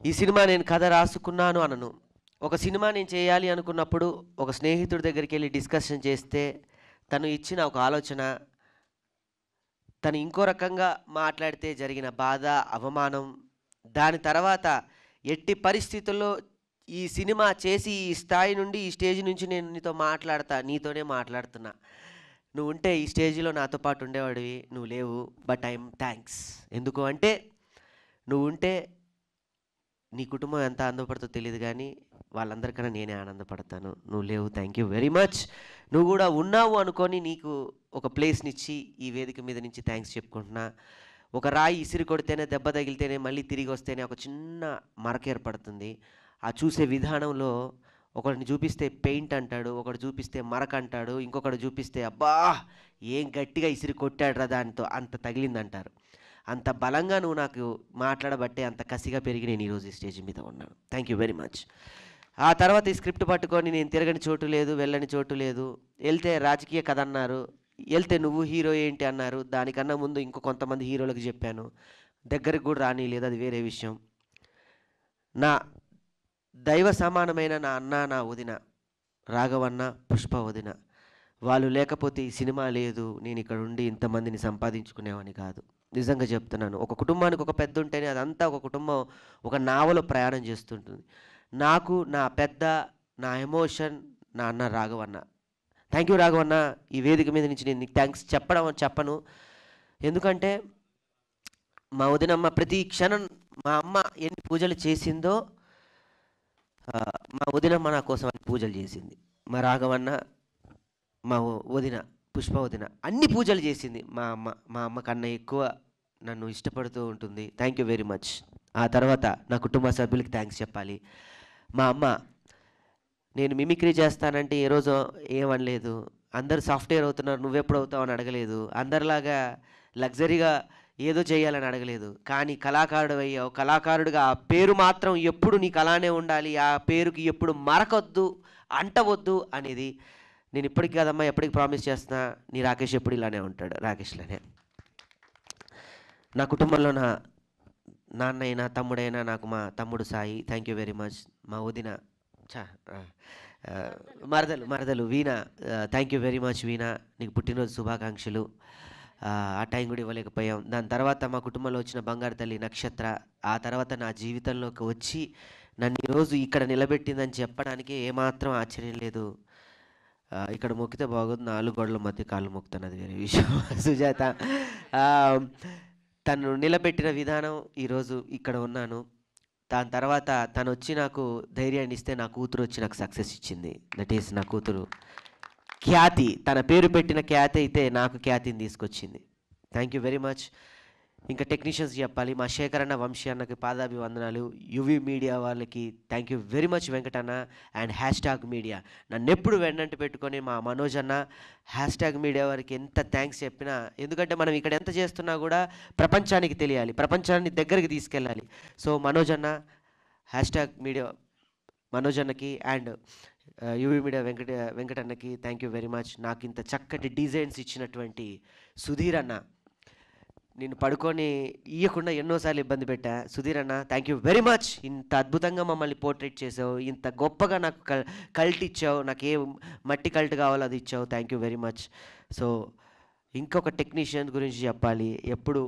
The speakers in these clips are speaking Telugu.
ఈ సినిమా నేను కథ రాసుకున్నాను అనను. ఒక సినిమా నేను చేయాలి అనుకున్నప్పుడు ఒక స్నేహితుడి దగ్గరికి వెళ్ళి డిస్కషన్ చేస్తే తను ఇచ్చిన ఒక ఆలోచన, తను ఇంకో రకంగా మాట్లాడితే జరిగిన బాధ, అవమానం, దాని తర్వాత ఎట్టి పరిస్థితుల్లో ఈ సినిమా చేసి ఈ స్థాయి నుండి ఈ స్టేజ్ నుంచి నేను నీతోనే మాట్లాడుతున్నా. నువ్వు ఉంటే ఈ స్టేజ్లో నాతో పాటు ఉండేవాడివి, నువ్వు లేవు. But I'm thanks. ఎందుకు అంటే నువ్వు ఉంటే నీ కుటుంబం ఎంత ఆనందపడుతుందో తెలియదు, కానీ వాళ్ళందరికన్నా నేనే ఆనందపడతాను. నువ్వు లేవు, థ్యాంక్ యూ వెరీ మచ్. నువ్వు కూడా ఉన్నావు అనుకొని నీకు ఒక ప్లేస్నిచ్చి ఈ వేదిక మీద నుంచి థ్యాంక్స్ చెప్పుకుంటున్నా. ఒక రాయి ఇసిరి కొడితేనే, దెబ్బ తగిలితేనే, మళ్ళీ తిరిగి వస్తేనే ఒక చిన్న మరక ఏర్పడుతుంది. ఆ చూసే విధానంలో ఒకరిని చూపిస్తే పెయింట్ అంటాడు, ఒకడు చూపిస్తే మరక అంటాడు, ఇంకొకడు చూపిస్తే అబ్బా ఏం గట్టిగా ఇసిరి కొట్టాడురా దానితో అంత తగిలిందంటారు. అంత బలంగా నువ్వు నాకు మాట్లాడబట్టే అంత కసిగా పెరిగి నేను ఈరోజు ఈ స్టేజ్ మీద ఉన్నాను. Thank you very much. ఆ తర్వాత ఈ స్క్రిప్ట్ పట్టుకొని నేను తిరగని చోటు లేదు, వెళ్ళని చోటు లేదు, వెళ్తే రాజకీయ కథ అన్నారు, వెళ్తే నువ్వు హీరో ఏంటి అన్నారు. దానికన్నా ముందు ఇంకో కొంతమంది హీరోలకు చెప్పాను, దగ్గరికి కూడా రానిలేదు, అది వేరే విషయం. నా దైవ సమానమైన నా అన్న, నా వదిన రాఘవన్న, పుష్ప వదిన, వాళ్ళు లేకపోతే ఈ సినిమా లేదు, నేను ఇక్కడ ఉండి ఇంతమందిని సంపాదించుకునేవాని కాదు. నిజంగా చెప్తున్నాను. ఒక కుటుంబానికి ఒక పెద్ద ఉంటేనే అదంతా ఒక కుటుంబం ఒక నావలో ప్రయాణం చేస్తుంటుంది. నాకు నా పెద్ద, నా ఎమోషన్ నా అన్న రాఘవన్న. Thank you రాఘవన్న. ఈ వేదిక మీద నుంచి నేను నీకు థ్యాంక్స్ చెప్పను, ఎందుకంటే మా వదినమ్మ ప్రతి క్షణం మా అమ్మ ఎన్ని పూజలు చేసిందో మా వదినమ్మ నా కోసం అన్ని పూజలు చేసింది. మా రాఘవన్న, మా వదిన పుష్ప వదిన అన్ని పూజలు చేసింది. మా అమ్మ కన్నా ఎక్కువ నన్ను ఇష్టపడుతూ ఉంటుంది. Thank you very much. ఆ తర్వాత నా కుటుంబ సభ్యులకి థ్యాంక్స్ చెప్పాలి. మా అమ్మ నేను మిమిక్రీ చేస్తానంటే ఏ రోజు ఏమనలేదు. అందరు సాఫ్ట్వేర్ అవుతున్నారు, నువ్వెప్పుడు అవుతావు అని అడగలేదు. అందరిలాగా లగ్జరీగా ఏదో చేయాలని అడగలేదు. కానీ కళాకారుడు అయ్యావు, కళాకారుడిగా ఆ పేరు మాత్రం ఎప్పుడు నీకు అలానే ఉండాలి, ఆ పేరుకి ఎప్పుడు మరకొద్దు, అంటవద్దు అనేది నేను ఇప్పటికి కాదమ్మా ఎప్పటికి ప్రామిస్ చేస్తున్నా. నీ రాకేష్ ఎప్పుడు ఇలానే ఉంటాడు, రాకేష్లానే. నా కుటుంబంలో నా నాన్న అయినా తమ్ముడైనా నాకు మా తమ్ముడు Sai, thank you very much. మా వదిన మరదలు వీణ, థ్యాంక్ యూ వెరీ మచ్ వీణ, నీకు పుట్టినరోజు శుభాకాంక్షలు. ఆ టైం కూడా ఇవ్వలేకపోయాం. దాని తర్వాత మా కుటుంబంలో వచ్చిన బంగారు తల్లి నక్షత్ర, ఆ తర్వాత నా జీవితంలోకి వచ్చి నన్ను ఈరోజు ఇక్కడ నిలబెట్టిందని చెప్పడానికి ఏమాత్రం ఆశ్చర్యం లేదు. ఇక్కడ మొక్కితే బాగోదు, 4 గోడల మధ్య కాళ్ళు మొక్కుతాను, అది వేరే విషయం. సుజాత తను నిలబెట్టిన విధానం ఈరోజు ఇక్కడ ఉన్నాను. దాని తర్వాత తను వచ్చి నాకు ధైర్యాన్ని ఇస్తే నా కూతురు వచ్చి నాకు సక్సెస్ ఇచ్చింది. దట్ ఈస్ నా కూతురు ఖ్యాతి. తన పేరు పెట్టిన ఖ్యాతి అయితే నాకు ఖ్యాతిని తీసుకొచ్చింది. Thank you very much. ఇంకా టెక్నీషియన్స్ చెప్పాలి, మా శేఖర్ అన్న, వంశీ అన్నకి పాదాభివందనాలు. యువి మీడియా వాళ్ళకి thank you very much, Venkatanna and hashtag media నన్ను ఎప్పుడు వెన్నంటి పెట్టుకొని మా మనోజ్ అన్న, హ్యాష్ట్యాగ్ మీడియా వారికి ఎంత థ్యాంక్స్ చెప్పినా, ఎందుకంటే మనం ఇక్కడ ఎంత చేస్తున్నా కూడా ప్రపంచానికి తెలియాలి, ప్రపంచాన్ని దగ్గరికి తీసుకెళ్ళాలి. సో మనోజ్ అన్న, హ్యాష్ట్యాగ్ మీడియా మనోజ్ అన్నకి అండ్ యువి మీడియా వెంకటన్నకి థ్యాంక్ యూ వెరీ మచ్. నాకు ఇంత చక్కటి డిజైన్స్ ఇచ్చినటువంటి సుధీర్ అన్న, నేను పడుకొని ఇవ్వకుండా ఎన్నోసార్లు ఇబ్బంది పెట్టా. సుధీర్ అన్న థ్యాంక్ యూ వెరీ మచ్. ఇంత అద్భుతంగా మమ్మల్ని పోర్ట్రేట్ చేసావు, ఇంత గొప్పగా నాకు కల్ట్ ఇచ్చావు, నాకు ఏ మట్టి కల్ట్ కావాలో అది ఇచ్చావు, thank you very much. So ఇంకొక టెక్నీషియన్ గురించి చెప్పాలి. ఎప్పుడు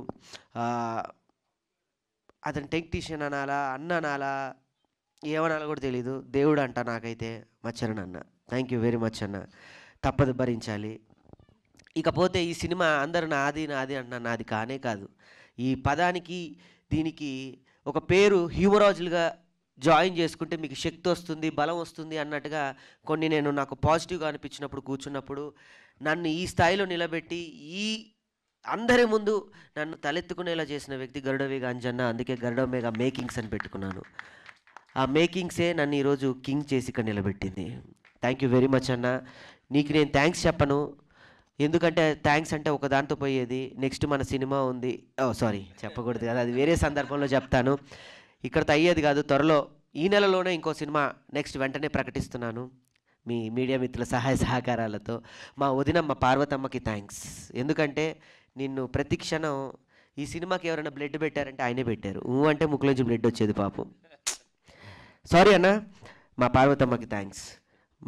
అతను టెక్నీషియన్ అనాలా, అన్న అనాలా, ఏమనాలో కూడా తెలీదు, దేవుడు అంట నాకైతే. మచ్చరణ అన్న థ్యాంక్ యూ వెరీ మచ్ అన్న, తప్పదు భరించాలి. ఇకపోతే ఈ సినిమా అందరూ నాది అంటున్నా, నాది కానే కాదు. ఈ పదానికి దీనికి ఒక పేరు హ్యూమరాజులుగా జాయిన్ చేసుకుంటే మీకు శక్తి వస్తుంది, బలం వస్తుంది అన్నట్టుగా కొన్ని నేను నాకు పాజిటివ్గా అనిపించినప్పుడు కూర్చున్నప్పుడు నన్ను ఈ స్థాయిలో నిలబెట్టి ఈ అందరి ముందు నన్ను తలెత్తుకునేలా చేసిన వ్యక్తి గరుడవేగ అంజన్న. అందుకే గరుడవేగ మేకింగ్స్ అని పెట్టుకున్నాను. ఆ మేకింగ్సే నన్ను ఈరోజు కింగ్ చేసి ఇక్కడ నిలబెట్టింది. థ్యాంక్ యూ వెరీ మచ్ అన్న. నీకు నేను థ్యాంక్స్ చెప్పను, ఎందుకంటే థ్యాంక్స్ అంటే ఒక దాంతో పోయేది. నెక్స్ట్ మన సినిమా ఉంది, సారీ చెప్పకూడదు కదా, అది వేరే సందర్భంలో చెప్తాను. ఇక్కడతో అయ్యేది కాదు. త్వరలో ఈ నెలలోనే ఇంకో సినిమా నెక్స్ట్ వెంటనే ప్రకటిస్తున్నాను మీ మీడియా మిత్రుల సహాయ సహకారాలతో. మా వదినమ్మ పార్వతమ్మకి థ్యాంక్స్, ఎందుకంటే నిన్ను ప్రతి క్షణం ఈ సినిమాకి ఎవరైనా బ్లడ్ పెట్టారంటే ఆయనే పెట్టారు. అంటే ముక్కులోంచి బ్లడ్ వచ్చేది పాపం. సారీ అన్న. మా పార్వతమ్మకి థ్యాంక్స్,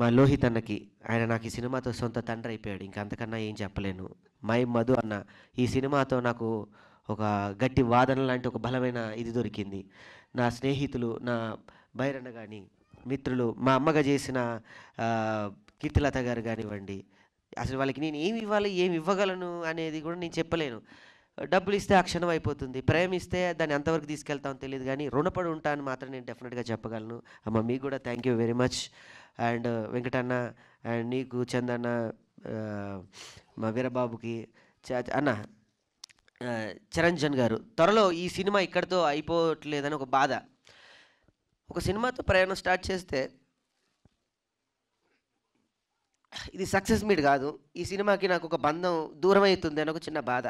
మా లోహిత్ అన్నకి, ఆయన నాకు ఈ సినిమాతో సొంత తండ్రి అయిపోయాడు. ఇంకా అంతకన్నా ఏం చెప్పలేను. మై మధు అన్న, ఈ సినిమాతో నాకు ఒక గట్టి వాదన లాంటి ఒక బలమైన ఇది దొరికింది. నా స్నేహితులు, నా బైరన్న కానీ, మిత్రులు, మా అమ్మగా చేసిన కీర్తిలత గారు కానివ్వండి, అసలు వాళ్ళకి నేను ఏమి ఇవ్వాలి, ఏమి ఇవ్వగలను అనేది కూడా నేను చెప్పలేను. డబ్బులు ఇస్తే ఆ క్షణం అయిపోతుంది, ప్రేమిస్తే దాన్ని ఎంతవరకు తీసుకెళ్తామో తెలియదు, కానీ రుణపడి ఉంటాను మాత్రం నేను డెఫినెట్గా చెప్పగలను. అమ్మ మీకు కూడా thank you very much. And Venkatanna, and నీకు చందన్న, మా వీరబాబుకి అన్న, చిరంజన్ గారు. త్వరలో ఈ సినిమా ఇక్కడితో అయిపోవట్లేదని ఒక బాధ. ఒక సినిమాతో ప్రయాణం స్టార్ట్ చేస్తే ఇది సక్సెస్ మీట్ కాదు, ఈ సినిమాకి నాకు ఒక బంధం దూరం అవుతుంది అని ఒక చిన్న బాధ.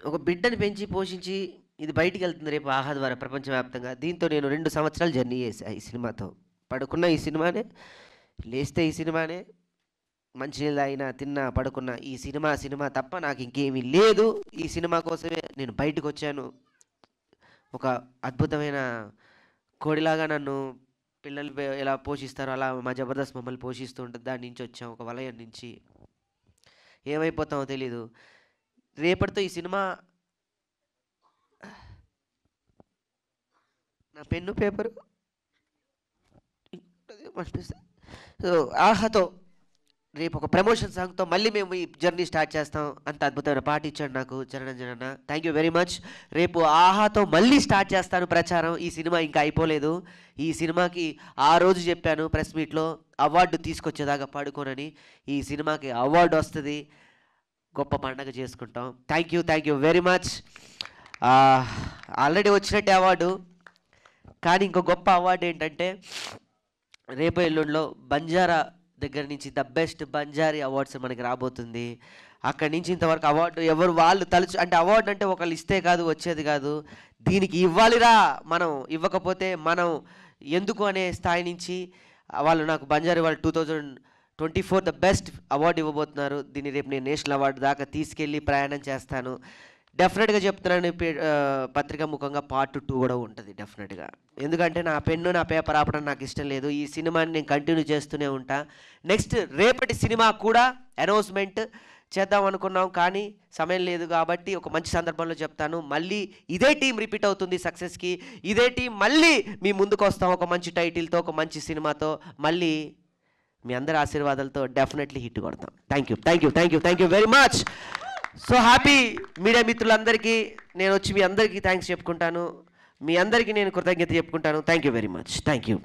ఒక బిడ్డని పెంచి పోషించి ఇది బయటికి వెళ్తుంది రేపు ఆహా ద్వారా ప్రపంచవ్యాప్తంగా. దీంతో నేను 2 సంవత్సరాలు జర్నీ చేశాను ఈ సినిమాతో. పడుకున్న ఈ సినిమానే, లేస్తే ఈ సినిమానే, మంచినీళ్ళు తాగినా, తిన్నా, పడుకున్నా ఈ సినిమా తప్ప నాకు ఇంకేమీ లేదు. ఈ సినిమా కోసమే నేను బయటకు వచ్చాను. ఒక అద్భుతమైన కోడిలాగా నన్ను పిల్లలు ఎలా పోషిస్తారో అలా మా జబర్దస్త్ మమ్మల్ని పోషిస్తూ ఉంటుంది. దాని నుంచి వచ్చాం, ఒక వలయం నుంచి. ఏమైపోతామో తెలీదు. రేపటితో ఈ సినిమా, నా పెన్ను పేపరు ఆహాతో రేపు ఒక ప్రమోషన్ సాంగ్తో మళ్ళీ మేము ఈ జర్నీ స్టార్ట్ చేస్తాం. అంత అద్భుతమైన పాట ఇచ్చాడు నాకు చరణంజన్ అన్న, థ్యాంక్ యూ వెరీ మచ్. రేపు ఆహాతో మళ్ళీ స్టార్ట్ చేస్తాను ప్రచారం. ఈ సినిమా ఇంకా అయిపోలేదు. ఈ సినిమాకి ఆ రోజు చెప్పాను ప్రెస్ మీట్లో, అవార్డు తీసుకొచ్చేదాకా పడుకోనని. ఈ సినిమాకి అవార్డు వస్తుంది, గొప్ప పండగ చేసుకుంటాం. Thank you very much. Already వచ్చినట్టే అవార్డు, కానీ ఇంకో గొప్ప అవార్డు ఏంటంటే రేపు ఎల్లుండిలో బంజారా దగ్గర నుంచి ద బెస్ట్ బంజారీ అవార్డ్స్ మనకి రాబోతుంది. అక్కడి నుంచి ఇంతవరకు అవార్డు ఎవరు వాళ్ళు అంటే అవార్డు అంటే ఒకళ్ళు ఇస్తే కాదు, వచ్చేది కాదు. దీనికి ఇవ్వాలిరా మనం, ఇవ్వకపోతే మనం ఎందుకు అనే స్థాయి నుంచి వాళ్ళు నాకు బంజారీ వాళ్ళు 2024 ద బెస్ట్ అవార్డు ఇవ్వబోతున్నారు. దీన్ని రేపు నేను నేషనల్ అవార్డు దాకా తీసుకెళ్ళి ప్రయాణం చేస్తాను. డెఫినెట్గా చెప్తున్నాను, పత్రికా ముఖంగా పార్ట్ 2 కూడా ఉంటుంది డెఫినెట్గా. ఎందుకంటే నా పెన్ను నా పేపర్ ఆపడం నాకు ఇష్టం లేదు. ఈ సినిమాని నేను కంటిన్యూ చేస్తూనే ఉంటా. నెక్స్ట్ రేపటి సినిమా కూడా అనౌన్స్మెంట్ చేద్దాం అనుకున్నాం, కానీ సమయం లేదు కాబట్టి ఒక మంచి సందర్భంలో చెప్తాను. మళ్ళీ ఇదే టీం రిపీట్ అవుతుంది సక్సెస్కి. ఇదే టీం మళ్ళీ మీ ముందుకు వస్తాం ఒక మంచి టైటిల్తో, ఒక మంచి సినిమాతో. మళ్ళీ మీ అందరి ఆశీర్వాదాలతో డెఫినెట్లీ హిట్ కొడతాం. Thank you very much. So happy. Media మిత్రులందరికీ నేను వచ్చి మీ అందరికీ థ్యాంక్స్ చెప్పుకుంటాను. మీ అందరికీ నేను కృతజ్ఞత చెప్పుకుంటాను. Thank you very much. Thank you.